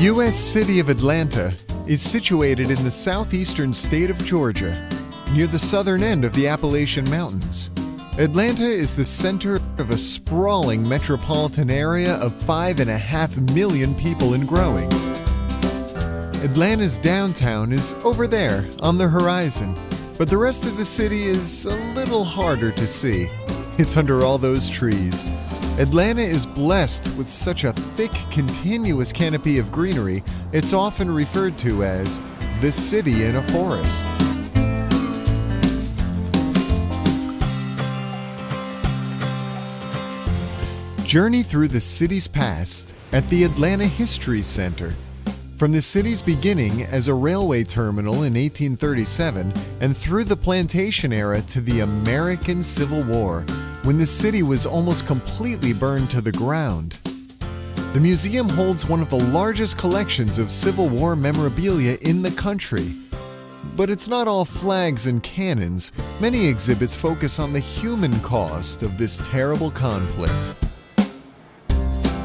U.S. city of Atlanta is situated in the southeastern state of Georgia, near the southern end of the Appalachian Mountains. Atlanta is the center of a sprawling metropolitan area of 5.5 million people and growing. Atlanta's downtown is over there on the horizon, but the rest of the city is a little harder to see. It's under all those trees. Atlanta is blessed with such a thick, continuous canopy of greenery, it's often referred to as the city in a forest. Journey through the city's past at the Atlanta History Center. From the city's beginning as a railway terminal in 1837 and through the plantation era to the American Civil War, when the city was almost completely burned to the ground. The museum holds one of the largest collections of Civil War memorabilia in the country. But it's not all flags and cannons. Many exhibits focus on the human cost of this terrible conflict.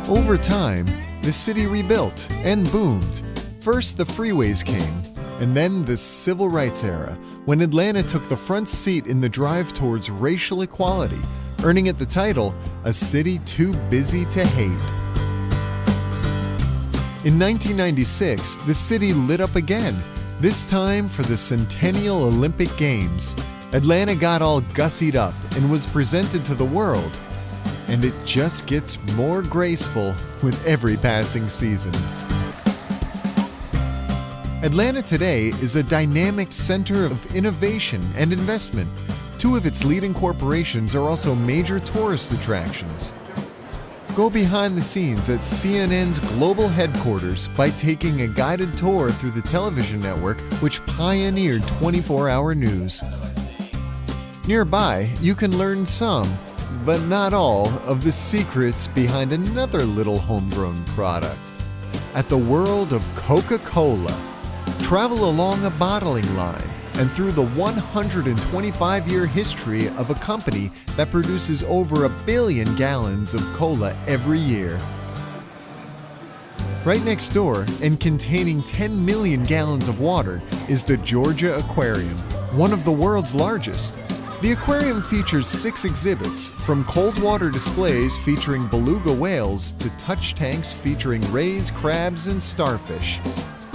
Over time, the city rebuilt and boomed. First, the freeways came, and then the Civil Rights era, when Atlanta took the front seat in the drive towards racial equality, earning it the title, A City Too Busy to Hate. In 1996, the city lit up again, this time for the Centennial Olympic Games. Atlanta got all gussied up and was presented to the world. And it just gets more graceful with every passing season. Atlanta today is a dynamic center of innovation and investment. Two of its leading corporations are also major tourist attractions. Go behind the scenes at CNN's global headquarters by taking a guided tour through the television network which pioneered 24-hour news. Nearby, you can learn some, but not all, of the secrets behind another little homegrown product. At the world of Coca-Cola, travel along a bottling line and through the 125-year history of a company that produces over 1 billion gallons of cola every year. Right next door, and containing 10 million gallons of water, is the Georgia Aquarium, one of the world's largest. The aquarium features 6 exhibits, from cold water displays featuring beluga whales to touch tanks featuring rays, crabs, and starfish.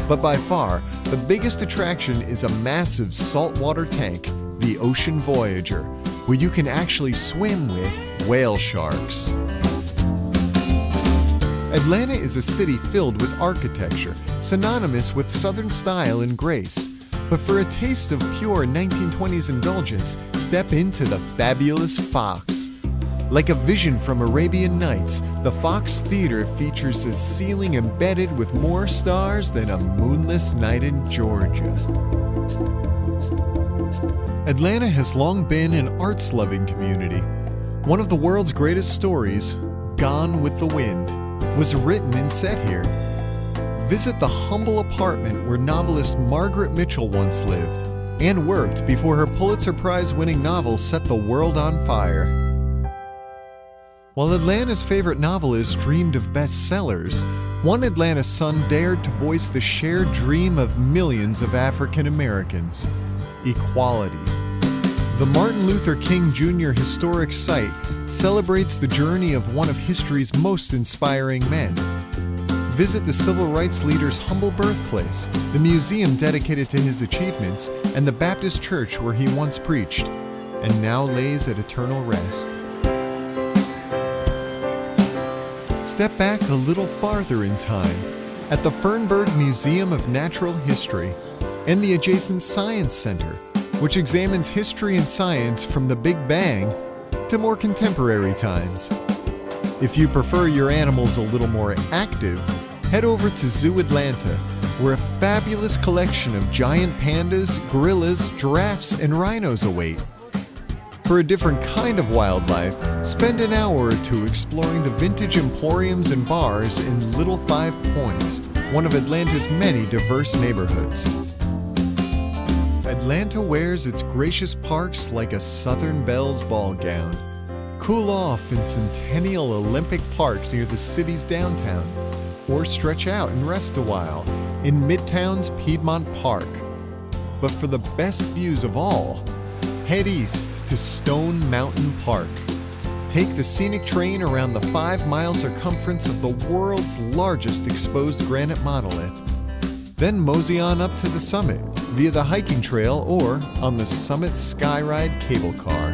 But by far, the biggest attraction is a massive saltwater tank, the Ocean Voyager, where you can actually swim with whale sharks. Atlanta is a city filled with architecture, synonymous with Southern style and grace. But for a taste of pure 1920s indulgence, step into the fabulous Fox. Like a vision from Arabian Nights, the Fox Theater features a ceiling embedded with more stars than a moonless night in Georgia. Atlanta has long been an arts-loving community. One of the world's greatest stories, Gone with the Wind, was written and set here. Visit the humble apartment where novelist Margaret Mitchell once lived and worked before her Pulitzer Prize-winning novel set the world on fire. While Atlanta's favorite novelists dreamed of bestsellers, one Atlanta son dared to voice the shared dream of millions of African Americans: equality. The Martin Luther King Jr. Historic Site celebrates the journey of one of history's most inspiring men. Visit the civil rights leader's humble birthplace, the museum dedicated to his achievements, and the Baptist church where he once preached, and now lays at eternal rest. Step back a little farther in time, at the Fernberg Museum of Natural History and the adjacent Science Center, which examines history and science from the Big Bang to more contemporary times. If you prefer your animals a little more active, head over to Zoo Atlanta, where a fabulous collection of giant pandas, gorillas, giraffes, and rhinos await. For a different kind of wildlife, spend an hour or two exploring the vintage emporiums and bars in Little 5 Points, one of Atlanta's many diverse neighborhoods. Atlanta wears its gracious parks like a Southern Belle's ball gown. Cool off in Centennial Olympic Park near the city's downtown. or stretch out and rest a while in Midtown's Piedmont Park. But for the best views of all, head east to Stone Mountain Park. Take the scenic train around the 5-mile circumference of the world's largest exposed granite monolith. Then mosey on up to the summit via the hiking trail or on the Summit Skyride cable car.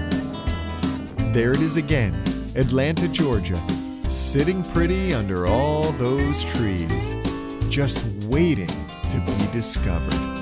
There it is again, Atlanta, Georgia, sitting pretty under all those trees, just waiting to be discovered.